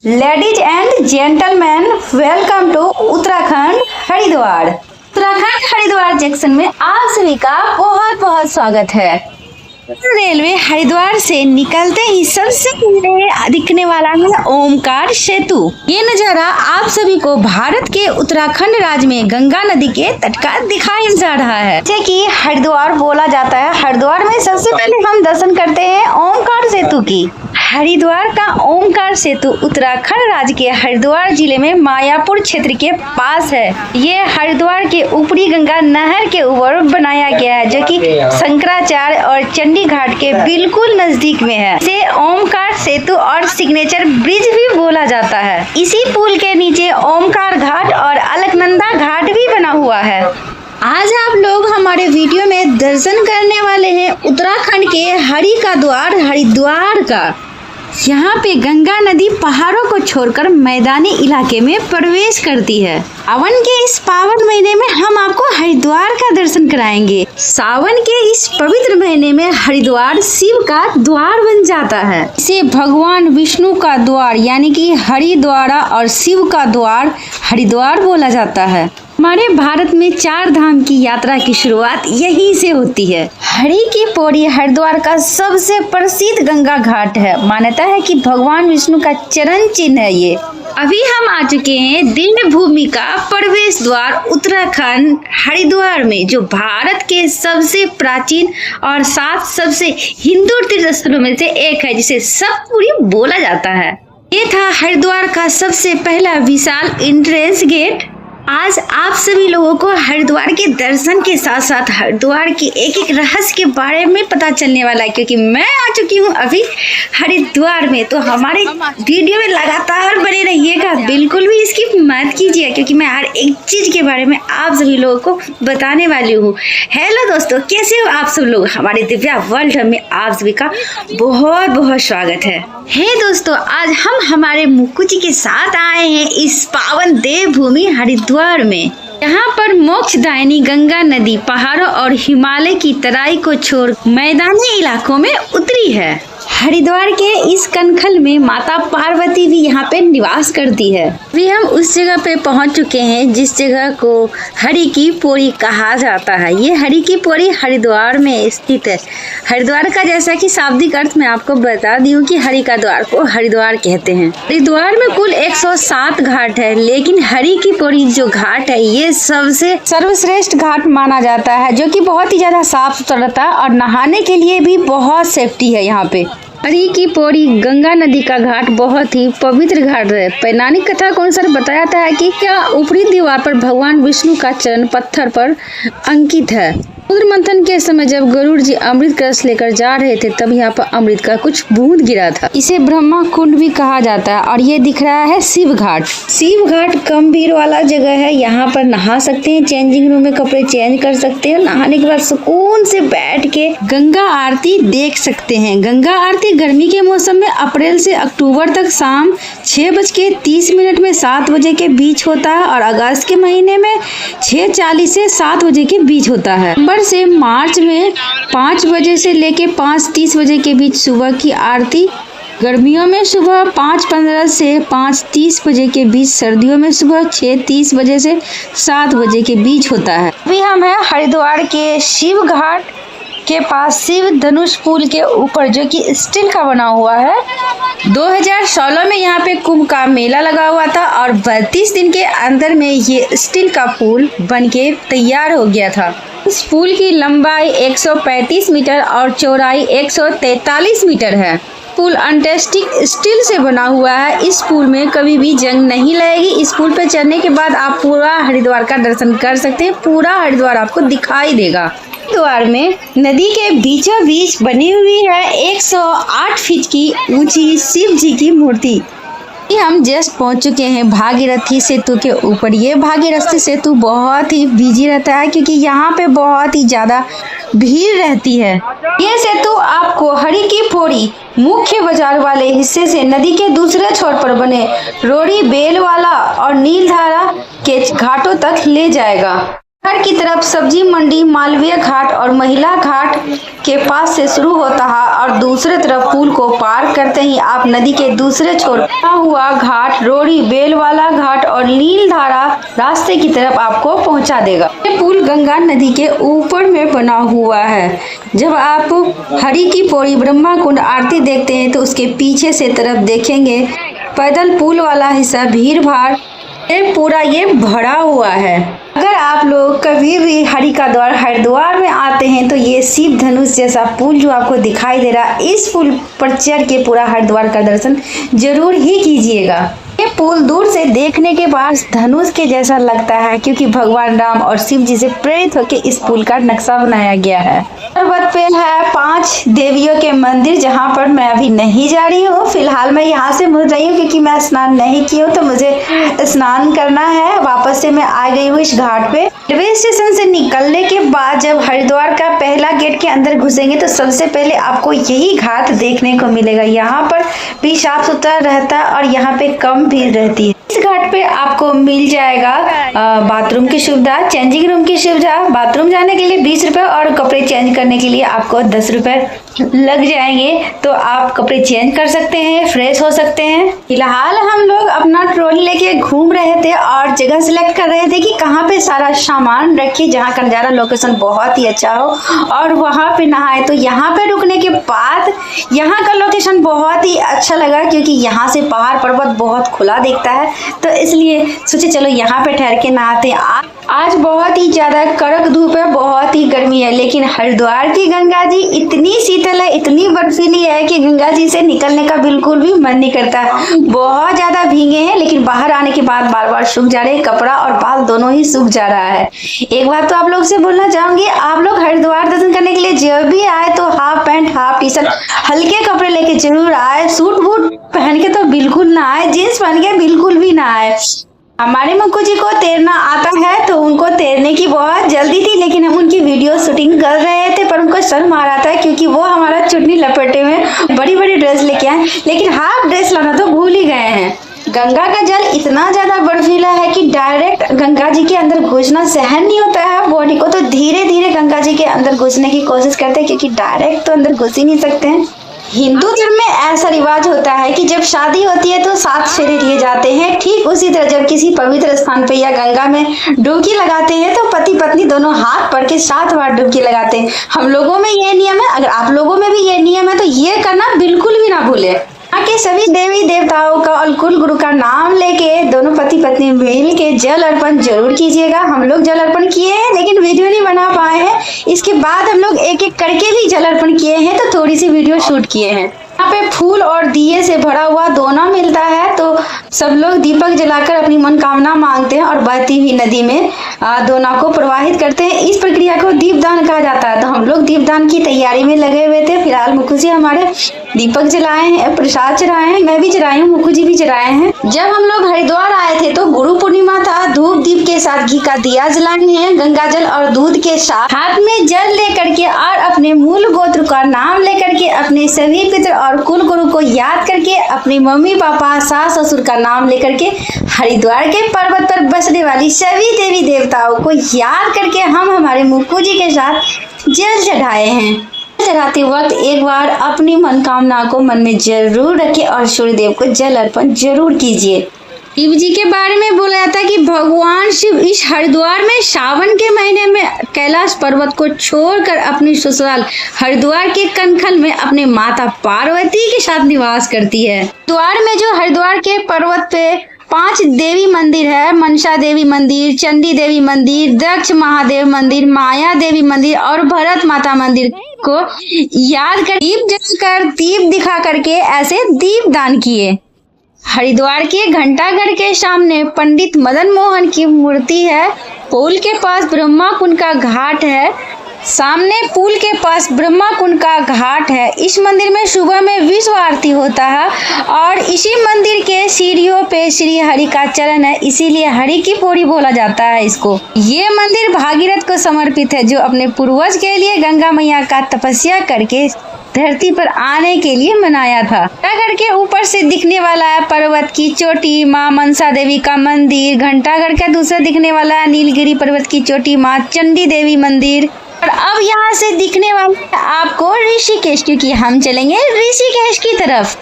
Ladies and gentleman, welcome to Uttarakhand Haridwar. Uttarakhand Haridwar junction में आप सभी का बहुत बहुत स्वागत है। रेलवे हरिद्वार से निकलते ही सबसे पहले दिखने वाला है ओमकार सेतु। ये नजारा आप सभी को भारत के उत्तराखंड राज्य में गंगा नदी के तट का दिखाई जा रहा है, जैसे कि हरिद्वार बोला जाता है। हरिद्वार में सबसे पहले हम दर्शन करते हैं ओमकार सेतु की। हरिद्वार का ओमकार सेतु उत्तराखंड राज्य के हरिद्वार जिले में मायापुर क्षेत्र के पास है। ये हरिद्वार के ऊपरी गंगा नहर के ऊपर बनाया गया है, जो कि शंकराचार्य और चंडी घाट के बिल्कुल नजदीक में है। इसे ओमकार सेतु और सिग्नेचर ब्रिज भी बोला जाता है। इसी पुल के नीचे ओमकार घाट और अलकनंदा घाट भी बना हुआ है। आज आप लोग हमारे वीडियो में दर्शन करने वाले हैं उत्तराखंड के हरि का द्वार हरिद्वार का। यहाँ पे गंगा नदी पहाड़ों को छोड़कर मैदानी इलाके में प्रवेश करती है। सावन के इस पावन महीने में हम आपको हरिद्वार का दर्शन कराएंगे। सावन के इस पवित्र महीने में हरिद्वार शिव का द्वार बन जाता है। इसे भगवान विष्णु का द्वार यानी कि हरिद्वार और शिव का द्वार हरिद्वार बोला जाता है। हमारे भारत में 4 धाम की यात्रा की शुरुआत यहीं से होती है। हरि की पौड़ी हरिद्वार का सबसे प्रसिद्ध गंगा घाट है। मान्यता है कि भगवान विष्णु का चरण चिन्ह है ये। अभी हम आ चुके हैं दिव्य भूमि का प्रवेश द्वार उत्तराखंड हरिद्वार में, जो भारत के सबसे प्राचीन और 7 सबसे हिंदू तीर्थ स्थलों में से एक है, जिसे सप्तपुरी बोला जाता है। ये था हरिद्वार का सबसे पहला विशाल एंट्रेंस गेट। आज आप सभी लोगों को हरिद्वार के दर्शन के साथ साथ हरिद्वार की एक एक रहस्य के बारे में पता चलने वाला है, क्योंकि मैं आ चुकी हूँ अभी हरिद्वार में। तो हमारे वीडियो में लगातार बने रहिएगा, बिल्कुल भी स्किप मत कीजिए, क्योंकि मैं हर एक चीज के बारे में आप सभी लोगों को बताने वाली हूँ। हेलो दोस्तों, कैसे हो आप सब लोग? हमारे दिव्या वर्ल्ड में आप सभी का बहुत बहुत स्वागत है। दोस्तों, आज हम हमारे मुक्कू जी के साथ आए हैं इस पावन देवभूमि हरिद्वार में। यहाँ पर मोक्षदायिनी गंगा नदी पहाड़ों और हिमालय की तराई को छोड़ मैदानी इलाकों में उतरी है। हरिद्वार के इस कनखल में माता पार्वती भी यहाँ पे निवास करती है। अभी हम उस जगह पे पहुँच चुके हैं जिस जगह को हरि की पौड़ी कहा जाता है। ये हरि की पौड़ी हरिद्वार में स्थित है। हरिद्वार का जैसा कि शाब्दिक अर्थ मैं आपको बता दी हूँ कि हरि का द्वार को हरिद्वार कहते हैं। हरिद्वार में कुल 107 घाट है, लेकिन हरि की पौड़ी जो घाट है ये सबसे सर्वश्रेष्ठ घाट माना जाता है, जो कि बहुत ही ज्यादा साफ सुथरा और नहाने के लिए भी बहुत सेफ्टी है। यहाँ पे हरि की पौड़ी गंगा नदी का घाट बहुत ही पवित्र घाट है। पौराणिक कथा के अनुसार बताया था कि क्या ऊपरी दीवार पर भगवान विष्णु का चरण पत्थर पर अंकित है। समुद्र मंथन के समय जब गरुड़ जी अमृत कलश लेकर जा रहे थे, तब यहाँ पर अमृत का कुछ बूंद गिरा था। इसे ब्रह्मा कुंड भी कहा जाता है। और ये दिख रहा है शिव घाट। शिव घाट कम भीड़ वाला जगह है। यहाँ पर नहा सकते हैं, चेंजिंग रूम में कपड़े चेंज कर सकते हैं। नहाने के बाद सुकून से बैठ के गंगा आरती देख सकते हैं। गंगा आरती गर्मी के मौसम में अप्रैल से अक्टूबर तक शाम 6:30 में 7 बजे के बीच होता है, और अगस्त के महीने में 6:40 से 7 बजे के बीच होता है। से मार्च में 5 बजे से लेके 5:30 बजे के बीच सुबह की आरती। गर्मियों में सुबह 5:15 से 5:30 बजे के बीच, सर्दियों में सुबह 6:30 बजे से 7 बजे के बीच होता है। अभी हम हैं हरिद्वार के शिव घाट के पास, शिव धनुष पुल के ऊपर, जो कि स्टील का बना हुआ है। 2016 में यहाँ पे कुंभ का मेला लगा हुआ था, और 32 दिन के अंदर में ये स्टील का पुल बनके तैयार हो गया था। इस पुल की लंबाई 135 मीटर और चौड़ाई 143 मीटर है। पुल अनटेस्टिक स्टील से बना हुआ है। इस पुल में कभी भी जंग नहीं लगेगी। इस पुल पे चढ़ने के बाद आप पूरा हरिद्वार का दर्शन कर सकते हैं। पूरा हरिद्वार आपको दिखाई देगा। हरिद्वार में नदी के बीचों बीच बनी हुई है 108 फीट की ऊंची शिव जी की मूर्ति। हम जस्ट पहुंच चुके हैं भागीरथी सेतु के ऊपर। ये भागीरथी सेतु बहुत ही बिजी रहता है, क्योंकि यहाँ पे बहुत ही ज्यादा भीड़ रहती है। ये सेतु आपको हरि की पौड़ी मुख्य बाजार वाले हिस्से से नदी के दूसरे छोर पर बने रोड़ी बेलवाला और नीलधारा के घाटों तक ले जाएगा। हर की तरफ सब्जी मंडी, मालवीय घाट और महिला घाट के पास से शुरू होता है और दूसरे तरफ पुल को पार करते ही आप नदी के दूसरे छोर हुआ घाट, रोड़ी, बेल वाला घाट और नीलधारा रास्ते की तरफ आपको पहुंचा देगा। ये पुल गंगा नदी के ऊपर में बना हुआ है। जब आप हरि की पौड़ी ब्रह्मा कुंड आरती देखते हैं तो उसके पीछे से तरफ देखेंगे पैदल पुल वाला हिस्सा भीड़ भाड़ पूरा ये भरा हुआ है। अगर आप लोग कभी भी हरि का द्वार हरिद्वार में आते हैं तो ये शिव धनुष जैसा पुल जो आपको दिखाई दे रहा है, इस पुल पर चढ़ के पूरा हरिद्वार का दर्शन जरूर ही कीजिएगा। ये पुल दूर से देखने के बाद धनुष के जैसा लगता है क्योंकि भगवान राम और शिव जी से प्रेरित होकर इस पुल का नक्शा बनाया गया है। पर्वत पे है 5 देवियों के मंदिर जहाँ पर मैं अभी नहीं जा रही हूँ। फिलहाल मैं यहाँ से मुड़ रही हूँ क्योंकि मैं स्नान नहीं की हूँ, तो मुझे स्नान करना है। वापस से मैं आ गई हूँ इस घाट पे। रेलवे स्टेशन से निकलने के बाद जब हरिद्वार का पहला गेट के अंदर घुसेंगे तो सबसे पहले आपको यही घाट देखने को मिलेगा। यहाँ पर भी साफ सुथरा रहता है और यहाँ पे कम भीड़ रहती है। इस घाट पे आपको मिल जाएगा बाथरूम की सुविधा, चेंजिंग रूम की सुविधा। बाथरूम जाने के लिए 20 रुपए और कपड़े चेंज करने के लिए आपको 10 रुपए लग जाएंगे, तो आप कपड़े चेंज कर सकते हैं, फ्रेश हो सकते हैं। फिलहाल हम लोग अपना ट्रॉली लेके घूम रहे थे और जगह सिलेक्ट कर रहे थे कि कहाँ पे सारा सामान रखिए जहाँ का नज़ारा लोकेशन बहुत ही अच्छा हो और वहाँ पे नहाए। तो यहाँ पे रुकने के बाद यहाँ का लोकेशन बहुत ही अच्छा लगा क्योंकि यहाँ से पहाड़ पर्वत बहुत खुला दिखता है, तो इसलिए सोचे चलो यहाँ पे ठहर के नहाते हैं। आज बहुत ही ज्यादा कड़क धूप है, बहुत ही गर्मी है, लेकिन हरिद्वार की गंगा जी इतनी शीतल है, इतनी बर्फीली है कि गंगा जी से निकलने का बिल्कुल भी मन नहीं करता। बहुत ज्यादा भीगे हैं, लेकिन बाहर आने के बाद बार बार सूख जा रहे हैं, कपड़ा और बाल दोनों ही सूख जा रहा है। एक बात तो आप लोग से बोलना चाहूंगी, आप लोग हरिद्वार दर्शन करने के लिए जब भी आए तो half pant half T shirt हल्के कपड़े लेके जरूर आए। सूट बूट पहन के तो बिल्कुल ना आए, जींस पहन के बिल्कुल भी ना आए। हमारे मुक्कू जी को तैरना आता है तो उनको तैरने की बहुत जल्दी थी, लेकिन हम उनकी वीडियो शूटिंग कर रहे थे पर उनको शर्म आ रहा था क्योंकि वो हमारा चुन्नी लपेटे में बड़ी बड़ी ड्रेस लेके आए, लेकिन हाफ ड्रेस लाना तो भूल ही गए हैं। गंगा का जल इतना ज्यादा बर्फीला है कि डायरेक्ट गंगा जी के अंदर घुसना सहन नहीं होता है बॉडी को, तो धीरे धीरे गंगा जी के अंदर घुसने की कोशिश करते हैं क्योंकि डायरेक्ट तो अंदर घुस ही नहीं सकते हैं। हिंदू धर्म में ऐसा रिवाज होता है कि जब शादी होती है तो 7 फेरे लिए जाते हैं। ठीक उसी तरह जब किसी पवित्र स्थान पे या गंगा में डुबकी लगाते हैं तो पति पत्नी दोनों हाथ पकड़ के 7 बार डुबकी लगाते हैं। हम लोगों में ये नियम है, अगर आप लोगों में भी ये नियम है तो ये करना बिल्कुल भी ना भूले। के सभी देवी देवताओं का और कुल गुरु का नाम लेके दोनों पति पत्नी मिल के जल अर्पण जरूर कीजिएगा। हम लोग जल अर्पण किए हैं लेकिन वीडियो नहीं बना पाए हैं, इसके बाद हम लोग एक एक करके भी जल अर्पण किए हैं तो थोड़ी सी वीडियो शूट किए हैं। यहाँ पे फूल और दिए से भरा हुआ दोना मिलता है, तो सब लोग दीपक जलाकर अपनी मनोकामना मांगते हैं और बहती हुई नदी में दोना को प्रवाहित करते हैं। इस प्रक्रिया को दीपदान कहा जाता है। तो हम लोग दीपदान की तैयारी में लगे हुए थे। फिलहाल मुक्कू जी हमारे दीपक जलाए हैं, प्रसाद चढ़ाए हैं, मैं भी चढ़ाई हूँ, मुक्कू जी भी चढ़ाए हैं। जब हम लोग हरिद्वार आए थे तो गुरु पूर्णिमा था। धूप दीप के साथ घी का दिया जलाए हैं, गंगा जल और दूध के साथ हाथ में जल लेकर के और अपने मूल गोत्र का नाम लेकर के अपने सभी पितर और कुल गुरु को याद करके अपनी मम्मी पापा सास ससुर का नाम लेकर के हरिद्वार के पर्वत पर बसने वाली सभी देवी देवताओं को याद करके हम हमारे मुक्कू जी के साथ जल चढ़ाए हैं। चढ़ाते वक्त एक बार अपनी मनोकामना को मन में जरूर रखें और सूर्यदेव को जल अर्पण जरूर कीजिए। शिव जी के बारे में बोला जाता है कि भगवान शिव इस हरिद्वार में सावन के महीने में कैलाश पर्वत को छोड़कर अपनी ससुराल हरिद्वार के कनखल में अपने माता पार्वती के साथ निवास करती है। हरिद्वार में जो हरिद्वार के पर्वत पे 5 देवी मंदिर है, मनसा देवी मंदिर, चंडी देवी मंदिर, दक्ष महादेव मंदिर, माया देवी मंदिर और भरत माता मंदिर को याद कर दीप जलाकर दीप दिखा करके ऐसे दीप दान किए। हरिद्वार के घंटाघर के सामने पंडित मदन मोहन की मूर्ति है। पुल के पास ब्रह्मा कुंड का घाट है। सामने पुल के पास ब्रह्मा कुंड का घाट है। इस मंदिर में सुबह में विश्व आरती होता है और इसी मंदिर के सीढ़ियों पे श्री हरि का चरण है, इसीलिए हरि की पौड़ी बोला जाता है इसको। ये मंदिर भागीरथ को समर्पित है जो अपने पूर्वज के लिए गंगा मैया का तपस्या करके धरती पर आने के लिए मनाया था। घंटाघर के ऊपर से दिखने वाला है पर्वत की चोटी माँ मनसा देवी का मंदिर। घंटाघर का दूसरा दिखने वाला है नीलगिरी पर्वत की चोटी माँ चंडी देवी मंदिर। और अब यहाँ से दिखने वाला है आपको ऋषिकेश, क्योंकि हम चलेंगे ऋषिकेश की तरफ।